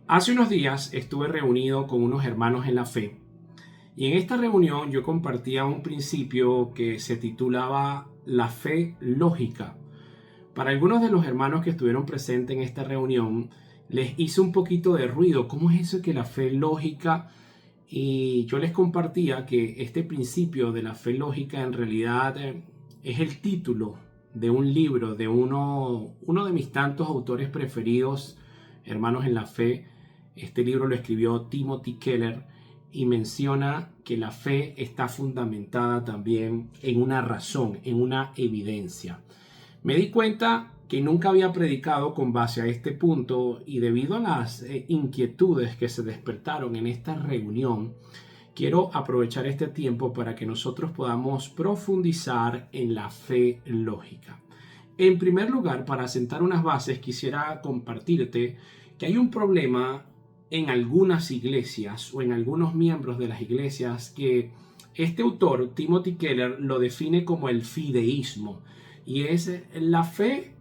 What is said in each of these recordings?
Hace unos días estuve reunido con unos hermanos en la fe y en esta reunión yo compartía un principio que se titulaba la fe lógica. Para algunos de los hermanos que estuvieron presentes en esta reunión les hizo un poquito de ruido. ¿Cómo es eso que la fe lógica? Y yo les compartía que este principio de la fe lógica en realidad es el título de un libro de uno de mis tantos autores preferidos, hermanos en la fe. Este libro lo escribió Timothy Keller y menciona que la fe está fundamentada también en una razón, en una evidencia. Me di cuenta que nunca había predicado con base a este punto y debido a las inquietudes que se despertaron en esta reunión, quiero aprovechar este tiempo para que nosotros podamos profundizar en la fe lógica. En primer lugar, para sentar unas bases, quisiera compartirte que hay un problema en algunas iglesias o en algunos miembros de las iglesias que este autor, Timothy Keller, lo define como el fideísmo, y es la fe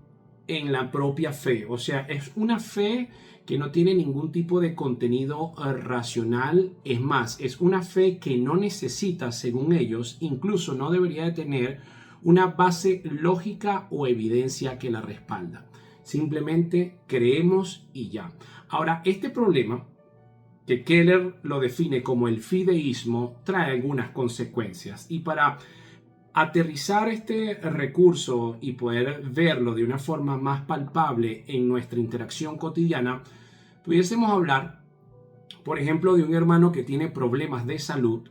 en la propia fe. O sea, es una fe que no tiene ningún tipo de contenido racional. Es más, es una fe que no necesita, según ellos, incluso no debería de tener una base lógica o evidencia que la respalda. Simplemente creemos y ya. Ahora, este problema, que Keller lo define como el fideísmo, trae algunas consecuencias. Y para aterrizar este recurso y poder verlo de una forma más palpable en nuestra interacción cotidiana, pudiésemos hablar, por ejemplo, de un hermano que tiene problemas de salud,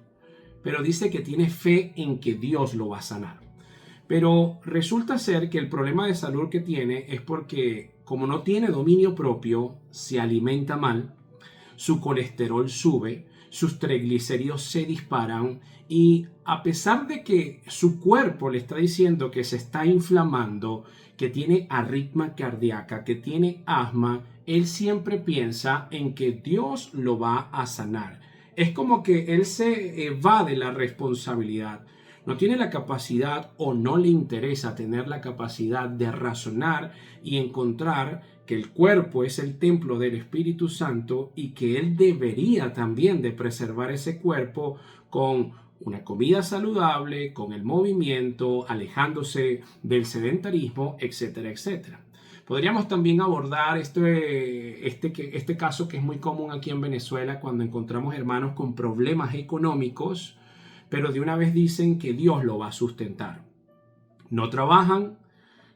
pero dice que tiene fe en que Dios lo va a sanar. Pero resulta ser que el problema de salud que tiene es porque, como no tiene dominio propio, se alimenta mal, su colesterol sube, sus triglicéridos se disparan y a pesar de que su cuerpo le está diciendo que se está inflamando, que tiene arritmia cardíaca, que tiene asma, él siempre piensa en que Dios lo va a sanar. Es como que él se evade la responsabilidad. No tiene la capacidad o no le interesa tener la capacidad de razonar y encontrar que el cuerpo es el templo del Espíritu Santo y que él debería también de preservar ese cuerpo con una comida saludable, con el movimiento, alejándose del sedentarismo, etcétera. Podríamos también abordar este caso que es muy común aquí en Venezuela cuando encontramos hermanos con problemas económicos, pero de una vez dicen que Dios lo va a sustentar. No trabajan,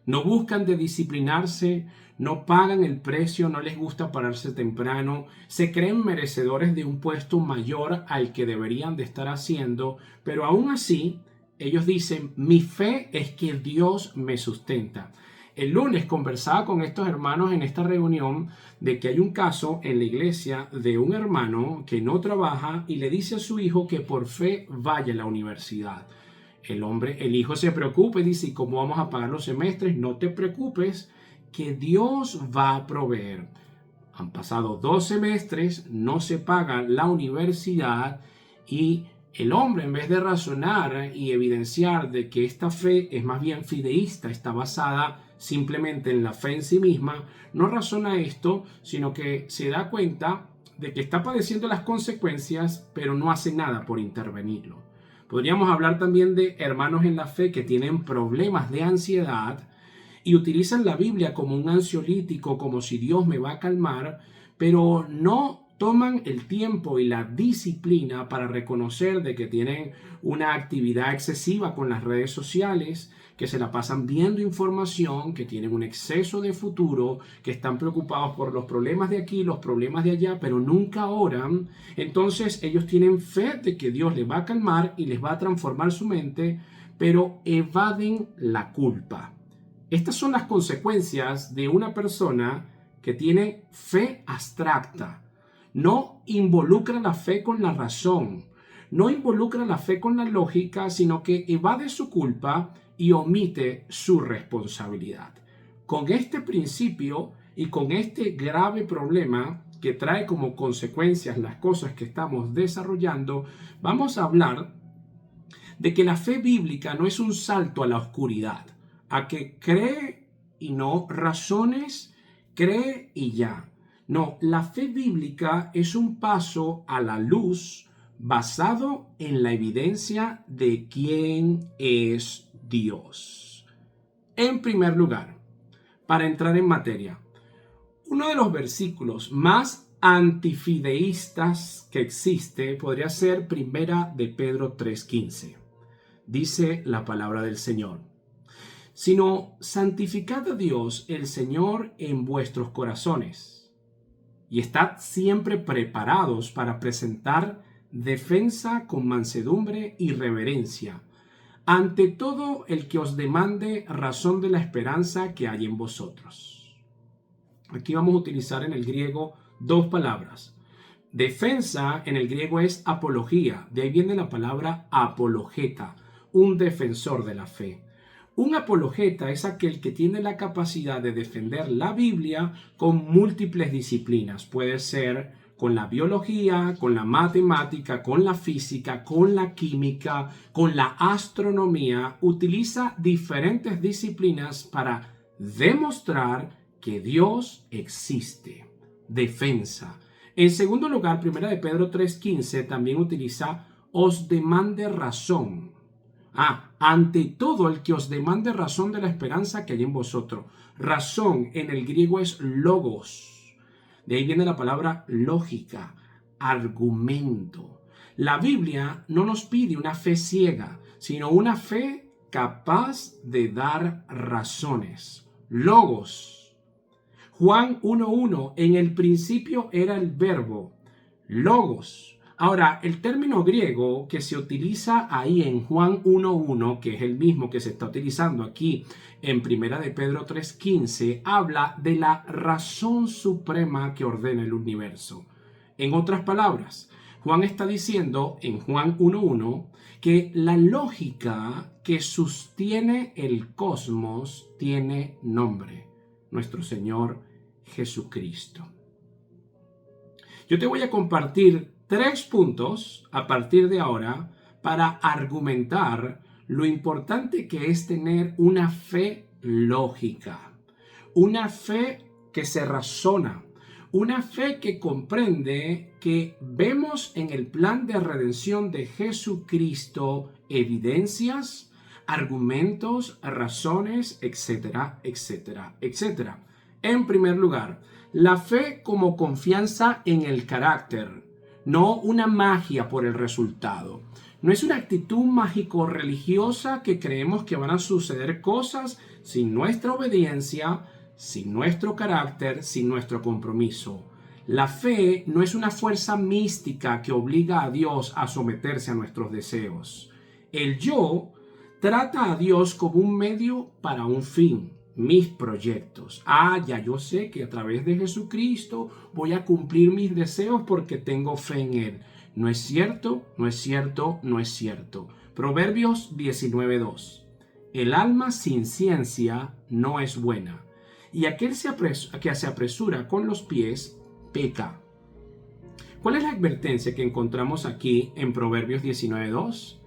no buscan de disciplinarse, no pagan el precio, no les gusta pararse temprano, se creen merecedores de un puesto mayor al que deberían de estar haciendo, pero aún así ellos dicen, mi fe es que Dios me sustenta. El lunes conversaba con estos hermanos en esta reunión de que hay un caso en la iglesia de un hermano que no trabaja y le dice a su hijo que por fe vaya a la universidad. El hijo se preocupa y dice, ¿y cómo vamos a pagar los semestres? No te preocupes, que Dios va a proveer. Han pasado 2 semestres, no se paga la universidad y el hombre, en vez de razonar y evidenciar de que esta fe es más bien fideísta, está basada simplemente en la fe en sí misma, no razona esto, sino que se da cuenta de que está padeciendo las consecuencias, pero no hace nada por intervenirlo. Podríamos hablar también de hermanos en la fe que tienen problemas de ansiedad y utilizan la Biblia como un ansiolítico, como si Dios me va a calmar, pero no toman el tiempo y la disciplina para reconocer de que tienen una actividad excesiva con las redes sociales, que se la pasan viendo información, que tienen un exceso de futuro, que están preocupados por los problemas de aquí, los problemas de allá, pero nunca oran. Entonces ellos tienen fe de que Dios les va a calmar y les va a transformar su mente, pero evaden la culpa. Estas son las consecuencias de una persona que tiene fe abstracta. No involucra la fe con la razón, no involucra la fe con la lógica, sino que evade su culpa y omite su responsabilidad. Con este principio y con este grave problema que trae como consecuencias las cosas que estamos desarrollando, vamos a hablar de que la fe bíblica no es un salto a la oscuridad, a que cree y no razones, cree y ya. No, la fe bíblica es un paso a la luz basado en la evidencia de quién es Dios. En primer lugar, para entrar en materia, uno de los versículos más antifideístas que existe podría ser Primera de Pedro 3:15. Dice la palabra del Señor: sino santificad a Dios el Señor en vuestros corazones, y estad siempre preparados para presentar defensa con mansedumbre y reverencia ante todo el que os demande razón de la esperanza que hay en vosotros. Aquí vamos a utilizar en el griego dos palabras. Defensa en el griego es apología, de ahí viene la palabra apologeta, un defensor de la fe. Un apologeta es aquel que tiene la capacidad de defender la Biblia con múltiples disciplinas. Puede ser con la biología, con la matemática, con la física, con la química, con la astronomía. Utiliza diferentes disciplinas para demostrar que Dios existe. Defensa. En segundo lugar, 1 de Pedro 3:15 también utiliza os demande razón. Ante todo el que os demande razón de la esperanza que hay en vosotros. Razón en el griego es logos. De ahí viene la palabra lógica, argumento. La Biblia no nos pide una fe ciega, sino una fe capaz de dar razones. Logos. Juan 1:1, en el principio era el verbo. Logos. Ahora, el término griego que se utiliza ahí en Juan 1:1, que es el mismo que se está utilizando aquí en 1 de Pedro 3:15, habla de la razón suprema que ordena el universo. En otras palabras, Juan está diciendo en Juan 1:1 que la lógica que sostiene el cosmos tiene nombre: nuestro Señor Jesucristo. Yo te voy a compartir 3 puntos a partir de ahora para argumentar lo importante que es tener una fe lógica, una fe que se razona, una fe que comprende que vemos en el plan de redención de Jesucristo evidencias, argumentos, razones, etcétera, etcétera, etcétera. En primer lugar, la fe como confianza en el carácter, no una magia por el resultado. No es una actitud mágico-religiosa que creemos que van a suceder cosas sin nuestra obediencia, sin nuestro carácter, sin nuestro compromiso. La fe no es una fuerza mística que obliga a Dios a someterse a nuestros deseos. El yo trata a Dios como un medio para un fin. Mis proyectos. Ya yo sé que a través de Jesucristo voy a cumplir mis deseos porque tengo fe en Él. No es cierto, no es cierto, no es cierto. Proverbios 19:2. El alma sin ciencia no es buena, y aquel que se apresura con los pies peca. ¿Cuál es la advertencia que encontramos aquí en Proverbios 19:2?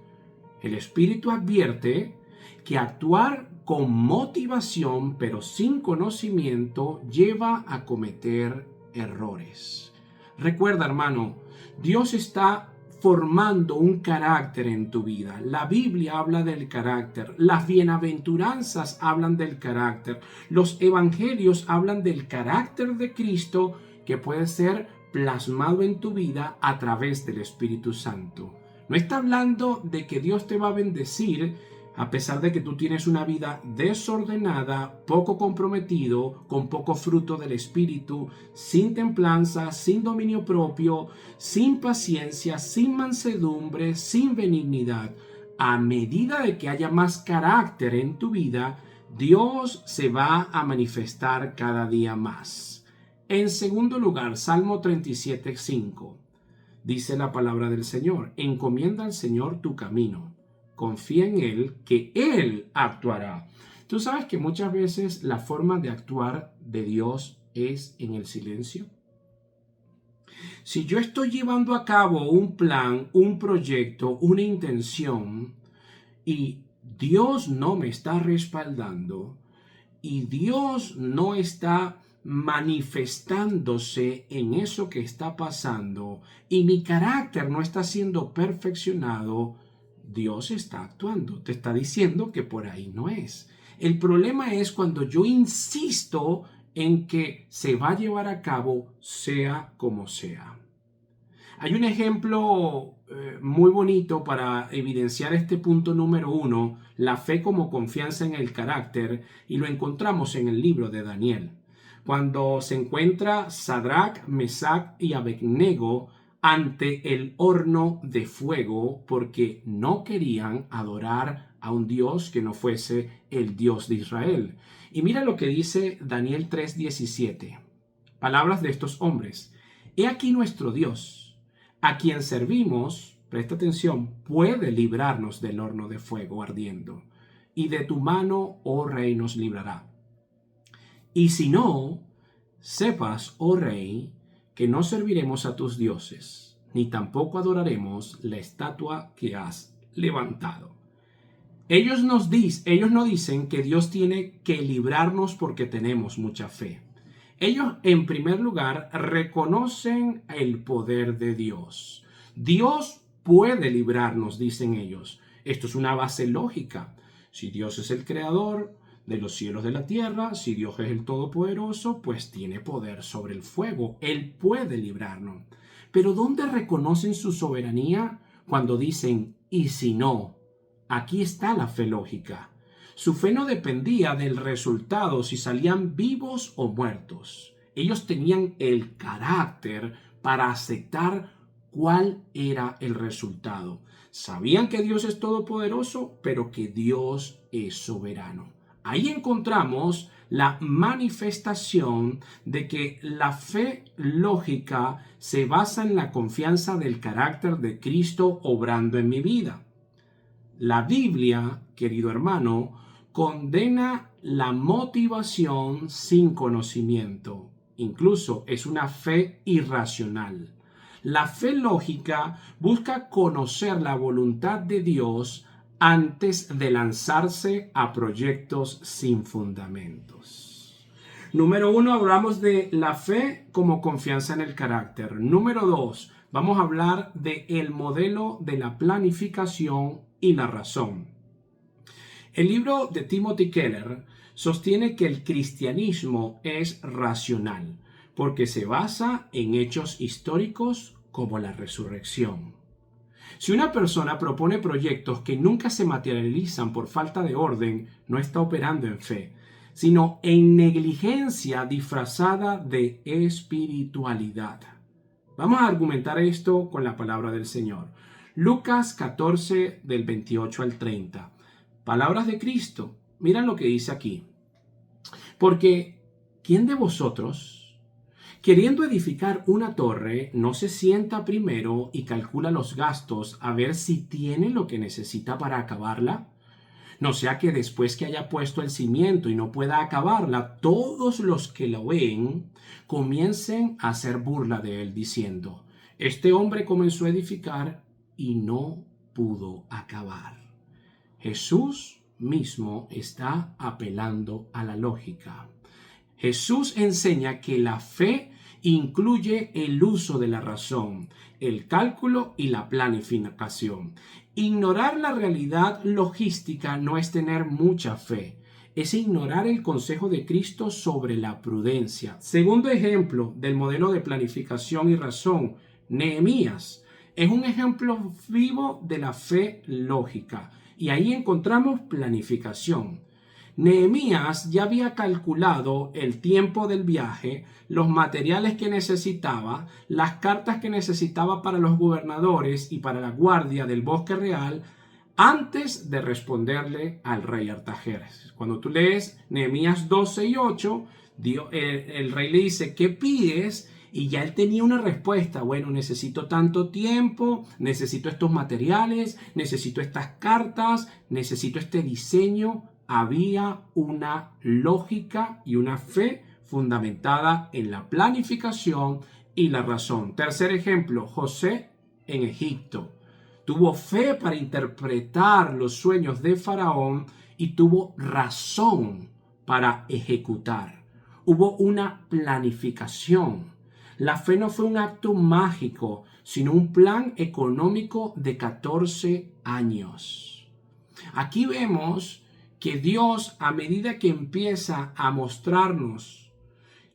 El Espíritu advierte que actuar con motivación pero sin conocimiento lleva a cometer errores. Recuerda, hermano, Dios está formando un carácter en tu vida. La Biblia habla del carácter, las bienaventuranzas hablan del carácter, los evangelios hablan del carácter de Cristo que puede ser plasmado en tu vida a través del Espíritu Santo. No está hablando de que Dios te va a bendecir a pesar de que tú tienes una vida desordenada, poco comprometido, con poco fruto del Espíritu, sin templanza, sin dominio propio, sin paciencia, sin mansedumbre, sin benignidad. A medida de que haya más carácter en tu vida, Dios se va a manifestar cada día más. En segundo lugar, Salmo 37:5. Dice la palabra del Señor: encomienda al Señor tu camino. Confía en Él, que Él actuará. Tú sabes que muchas veces la forma de actuar de Dios es en el silencio. Si yo estoy llevando a cabo un plan, un proyecto, una intención, y Dios no me está respaldando, y Dios no está manifestándose en eso que está pasando y mi carácter no está siendo perfeccionado, Dios está actuando, te está diciendo que por ahí no es. El problema es cuando yo insisto en que se va a llevar a cabo sea como sea. Hay un ejemplo muy bonito para evidenciar este punto número 1, la fe como confianza en el carácter, y lo encontramos en el libro de Daniel. Cuando se encuentra Sadrach, Mesach y Abednego ante el horno de fuego porque no querían adorar a un Dios que no fuese el Dios de Israel. Y mira lo que dice Daniel 3:17. Palabras de estos hombres. He aquí nuestro Dios, a quien servimos, presta atención, puede librarnos del horno de fuego ardiendo, y de tu mano, oh rey, nos librará. Y si no, sepas, oh rey, que no serviremos a tus dioses, ni tampoco adoraremos la estatua que has levantado. Ellos no dicen que Dios tiene que librarnos porque tenemos mucha fe. Ellos, en primer lugar, reconocen el poder de Dios. Dios puede librarnos, dicen ellos. Esto es una base lógica. Si Dios es el creador de los cielos de la tierra, si Dios es el todopoderoso, pues tiene poder sobre el fuego. Él puede librarnos. Pero ¿dónde reconocen su soberanía? Cuando dicen, y si no, aquí está la fe lógica. Su fe no dependía del resultado, si salían vivos o muertos. Ellos tenían el carácter para aceptar cuál era el resultado. Sabían que Dios es todopoderoso, pero que Dios es soberano. Ahí encontramos la manifestación de que la fe lógica se basa en la confianza del carácter de Cristo obrando en mi vida. La Biblia, querido hermano, condena la motivación sin conocimiento. Incluso es una fe irracional. La fe lógica busca conocer la voluntad de Dios antes de lanzarse a proyectos sin fundamentos. Número 1, hablamos de la fe como confianza en el carácter. Número 2, vamos a hablar del modelo de la planificación y la razón. El libro de Timothy Keller sostiene que el cristianismo es racional porque se basa en hechos históricos como la resurrección. Si una persona propone proyectos que nunca se materializan por falta de orden, no está operando en fe, sino en negligencia disfrazada de espiritualidad. Vamos a argumentar esto con la palabra del Señor. Lucas 14, del 28 al 30. Palabras de Cristo. Miren lo que dice aquí. Porque, ¿quién de vosotros, queriendo edificar una torre, no se sienta primero y calcula los gastos a ver si tiene lo que necesita para acabarla? No sea que después que haya puesto el cimiento y no pueda acabarla, todos los que lo ven comiencen a hacer burla de él, diciendo, este hombre comenzó a edificar y no pudo acabar. Jesús mismo está apelando a la lógica. Jesús enseña que la fe incluye el uso de la razón, el cálculo y la planificación. Ignorar la realidad logística no es tener mucha fe, es ignorar el consejo de Cristo sobre la prudencia. Segundo ejemplo del modelo de planificación y razón, Nehemías. Es un ejemplo vivo de la fe lógica y ahí encontramos planificación. Nehemías ya había calculado el tiempo del viaje, los materiales que necesitaba, las cartas que necesitaba para los gobernadores y para la guardia del bosque real antes de responderle al rey Artajerjes. Cuando tú lees Nehemías 12 y 8, el rey le dice, ¿qué pides? Y ya él tenía una respuesta. Bueno, necesito tanto tiempo, necesito estos materiales, necesito estas cartas, necesito este diseño. Había una lógica y una fe fundamentada en la planificación y la razón. Tercer ejemplo, José en Egipto. Tuvo fe para interpretar los sueños de Faraón y tuvo razón para ejecutar. hubo una planificación. La fe no fue un acto mágico, sino un plan económico de 14 años. Aquí vemos que Dios, a medida que empieza a mostrarnos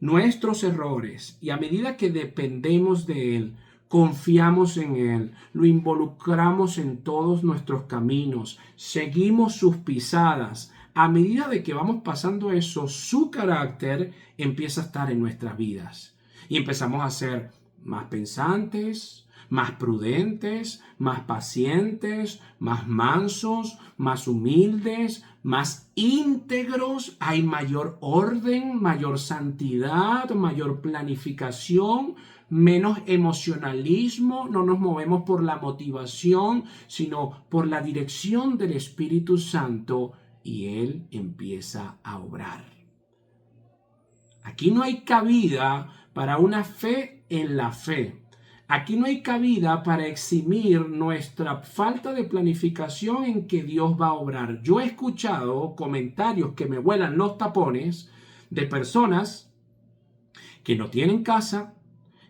nuestros errores y a medida que dependemos de Él, confiamos en Él, lo involucramos en todos nuestros caminos, seguimos sus pisadas. A medida de que vamos pasando eso, su carácter empieza a estar en nuestras vidas. Y empezamos a ser más pensantes, más prudentes, más pacientes, más mansos, más humildes, más íntegros. Hay mayor orden, mayor santidad, mayor planificación, menos emocionalismo. No nos movemos por la motivación, sino por la dirección del Espíritu Santo, y Él empieza a obrar. Aquí no hay cabida para una fe en la fe. Aquí no hay cabida para eximir nuestra falta de planificación en que Dios va a obrar. Yo he escuchado comentarios que me vuelan los tapones de personas que no tienen casa,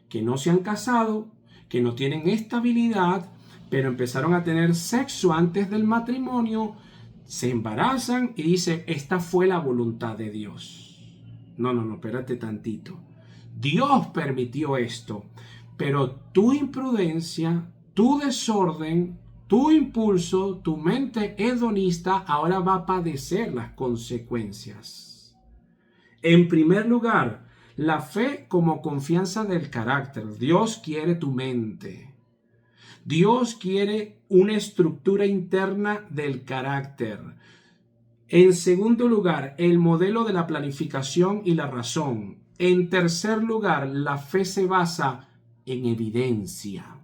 que no se han casado, que no tienen estabilidad, pero empezaron a tener sexo antes del matrimonio, se embarazan y dicen, esta fue la voluntad de Dios. No, espérate tantito. Dios permitió esto, pero tu imprudencia, tu desorden, tu impulso, tu mente hedonista ahora va a padecer las consecuencias. En primer lugar, la fe como confianza del carácter. Dios quiere tu mente. Dios quiere una estructura interna del carácter. En segundo lugar, el modelo de la planificación y la razón. En tercer lugar, la fe se basa en evidencia.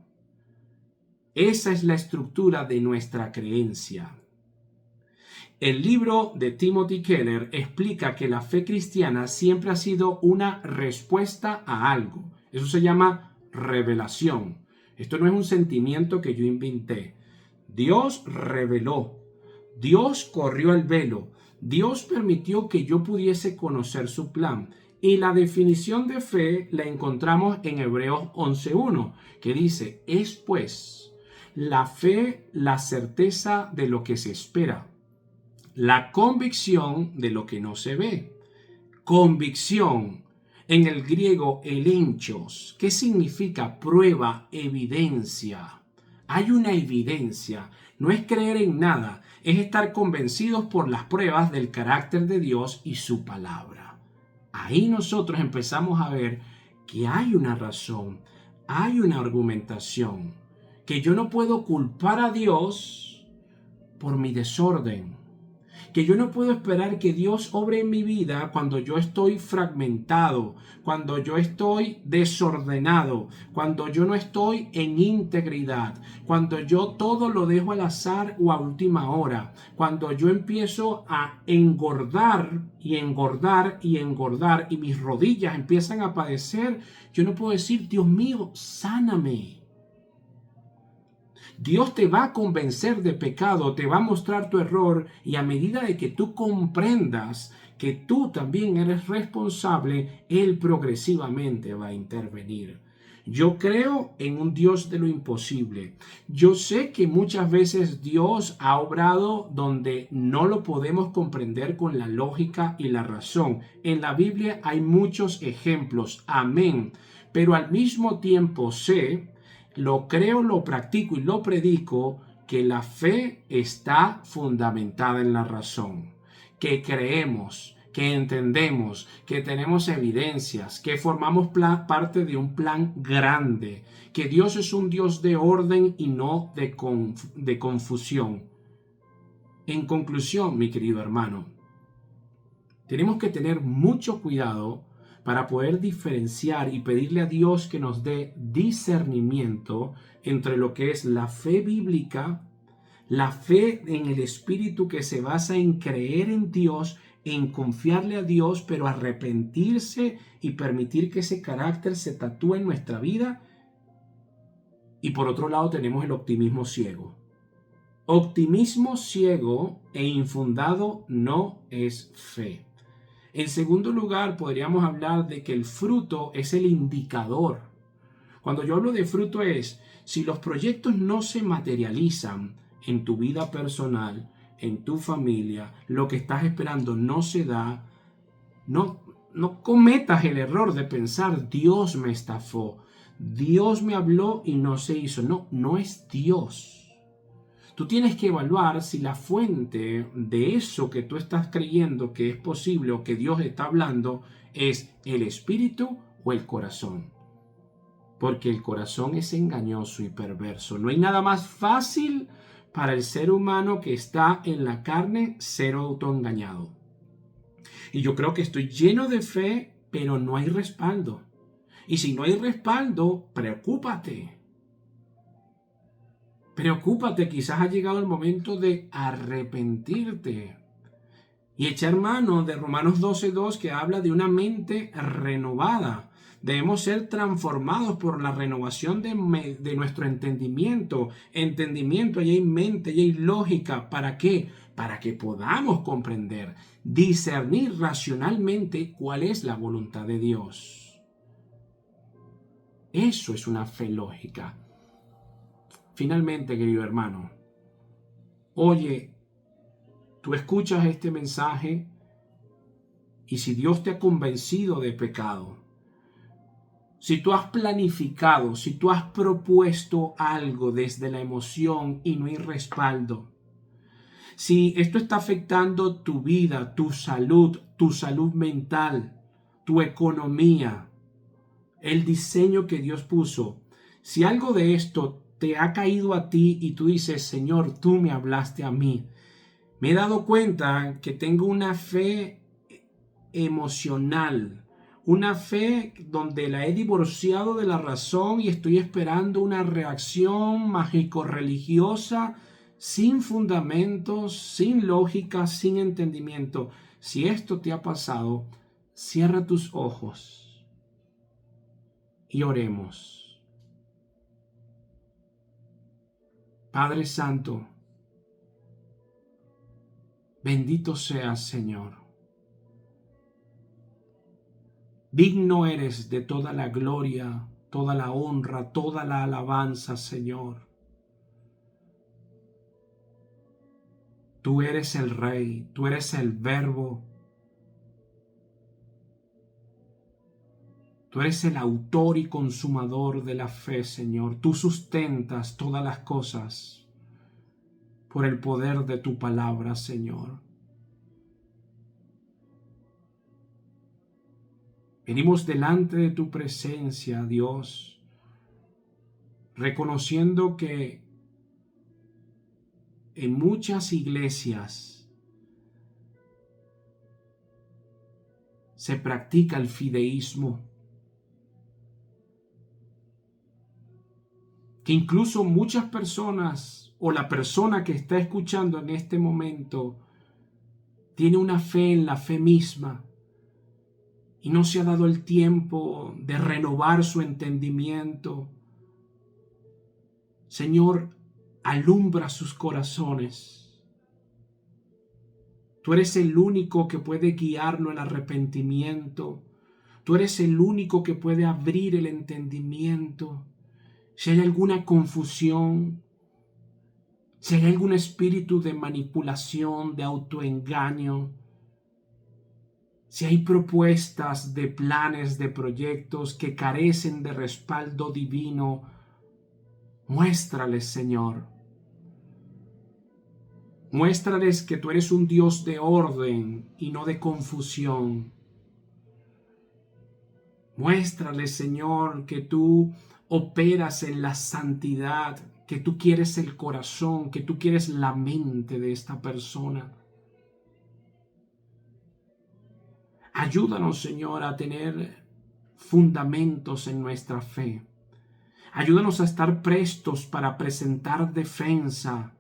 Esa es la estructura de nuestra creencia. El libro de Timothy Keller explica que la fe cristiana siempre ha sido una respuesta a algo. Eso se llama revelación. Esto no es un sentimiento que yo inventé. Dios reveló. Dios corrió el velo. Dios permitió que yo pudiese conocer su plan. Y la definición de fe la encontramos en Hebreos 11:1, que dice, es pues la fe la certeza de lo que se espera, la convicción de lo que no se ve. Convicción, en el griego elenchos, ¿qué significa? Prueba, evidencia. Hay una evidencia. No es creer en nada, es estar convencidos por las pruebas del carácter de Dios y su palabra. Ahí nosotros empezamos a ver que hay una razón, hay una argumentación, que yo no puedo culpar a Dios por mi desorden, que yo no puedo esperar que Dios obre en mi vida cuando yo estoy fragmentado, cuando yo estoy desordenado, cuando yo no estoy en integridad, cuando yo todo lo dejo al azar o a última hora, cuando yo empiezo a engordar y engordar y engordar y mis rodillas empiezan a padecer. Yo no puedo decir, Dios mío, sáname. Dios te va a convencer de pecado, te va a mostrar tu error, y a medida de que tú comprendas que tú también eres responsable, Él progresivamente va a intervenir. Yo creo en un Dios de lo imposible. Yo sé que muchas veces Dios ha obrado donde no lo podemos comprender con la lógica y la razón. En la Biblia hay muchos ejemplos, amén, pero al mismo tiempo sé, lo creo, lo practico y lo predico, que la fe está fundamentada en la razón, que creemos, que entendemos, que tenemos evidencias, que formamos parte de un plan grande, que Dios es un Dios de orden y no de confusión. En conclusión, mi querido hermano, tenemos que tener mucho cuidado para poder diferenciar y pedirle a Dios que nos dé discernimiento entre lo que es la fe bíblica, la fe en el Espíritu que se basa en creer en Dios, en confiarle a Dios, pero arrepentirse y permitir que ese carácter se tatúe en nuestra vida. Y por otro lado tenemos el optimismo ciego. Optimismo ciego e infundado no es fe. En segundo lugar, podríamos hablar de que el fruto es el indicador. Cuando yo hablo de fruto es, si los proyectos no se materializan en tu vida personal, en tu familia, lo que estás esperando no se da, no cometas el error de pensar, Dios me estafó, Dios me habló y no se hizo. No, no es Dios. Tú tienes que evaluar si la fuente de eso que tú estás creyendo que es posible o que Dios está hablando es el espíritu o el corazón. Porque el corazón es engañoso y perverso. No hay nada más fácil para el ser humano que está en la carne ser autoengañado. Y yo creo que estoy lleno de fe, pero no hay respaldo. Y si no hay respaldo, preocúpate. Preocúpate, quizás ha llegado el momento de arrepentirte y echar mano de Romanos 12:2, que habla de una mente renovada. Debemos ser transformados por la renovación de nuestro entendimiento. Entendimiento, allí hay mente, allí hay lógica. ¿Para qué? Para que podamos comprender, discernir racionalmente cuál es la voluntad de Dios. Eso es una fe lógica. Finalmente, querido hermano, oye, tú escuchas este mensaje y si Dios te ha convencido de pecado, si tú has planificado, si tú has propuesto algo desde la emoción y no hay respaldo, si esto está afectando tu vida, tu salud mental, tu economía, el diseño que Dios puso, si algo de esto te ha caído a ti y tú dices, Señor, tú me hablaste a mí, me he dado cuenta que tengo una fe emocional, una fe donde la he divorciado de la razón y estoy esperando una reacción mágico-religiosa sin fundamentos, sin lógica, sin entendimiento. Si esto te ha pasado, cierra tus ojos y oremos. Padre Santo, bendito seas, Señor. Digno eres de toda la gloria, toda la honra, toda la alabanza, Señor. Tú eres el Rey, tú eres el Verbo. Tú eres el autor y consumador de la fe, Señor. Tú sustentas todas las cosas por el poder de tu palabra, Señor. Venimos delante de tu presencia, Dios, reconociendo que en muchas iglesias se practica el fideísmo, que incluso muchas personas o la persona que está escuchando en este momento tiene una fe en la fe misma y no se ha dado el tiempo de renovar su entendimiento. Señor, alumbra sus corazones. Tú eres el único que puede guiarlo al arrepentimiento. Tú eres el único que puede abrir el entendimiento. Si hay alguna confusión, si hay algún espíritu de manipulación, de autoengaño, si hay propuestas de planes, de proyectos que carecen de respaldo divino, muéstrales, Señor. Muéstrales que tú eres un Dios de orden y no de confusión. Muéstrales, Señor, que tú operas en la santidad, que tú quieres el corazón, que tú quieres la mente de esta persona. Ayúdanos, Señor, a tener fundamentos en nuestra fe. Ayúdanos a estar prestos para presentar defensa.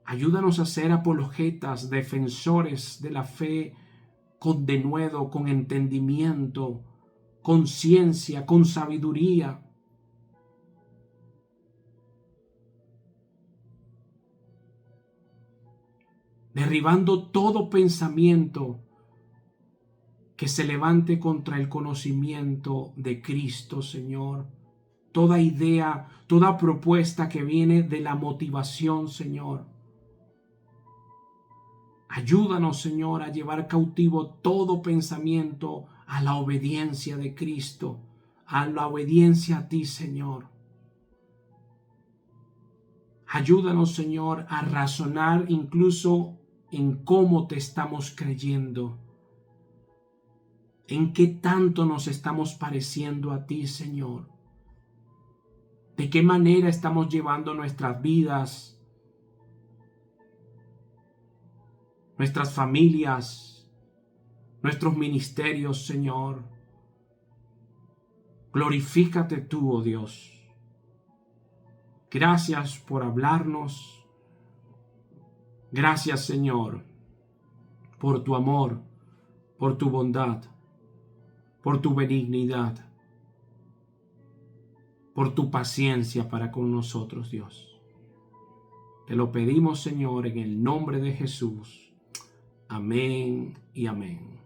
Ayúdanos a ser apologetas, defensores de la fe con denuedo, con entendimiento, con ciencia, con sabiduría. derribando todo pensamiento que se levante contra el conocimiento de Cristo, Señor. Toda idea, toda propuesta que viene de la motivación, Señor. Ayúdanos, Señor, a llevar cautivo todo pensamiento a la obediencia de Cristo, a la obediencia a ti, Señor. Ayúdanos, Señor, a razonar incluso en cómo te estamos creyendo, en qué tanto nos estamos pareciendo a ti, Señor. De qué manera estamos llevando nuestras vidas, nuestras familias, nuestros ministerios, Señor. Glorifícate tú, oh Dios. Gracias por hablarnos. Gracias, Señor, por tu amor, por tu bondad, por tu benignidad, por tu paciencia para con nosotros, Dios. Te lo pedimos, Señor, en el nombre de Jesús. Amén y amén.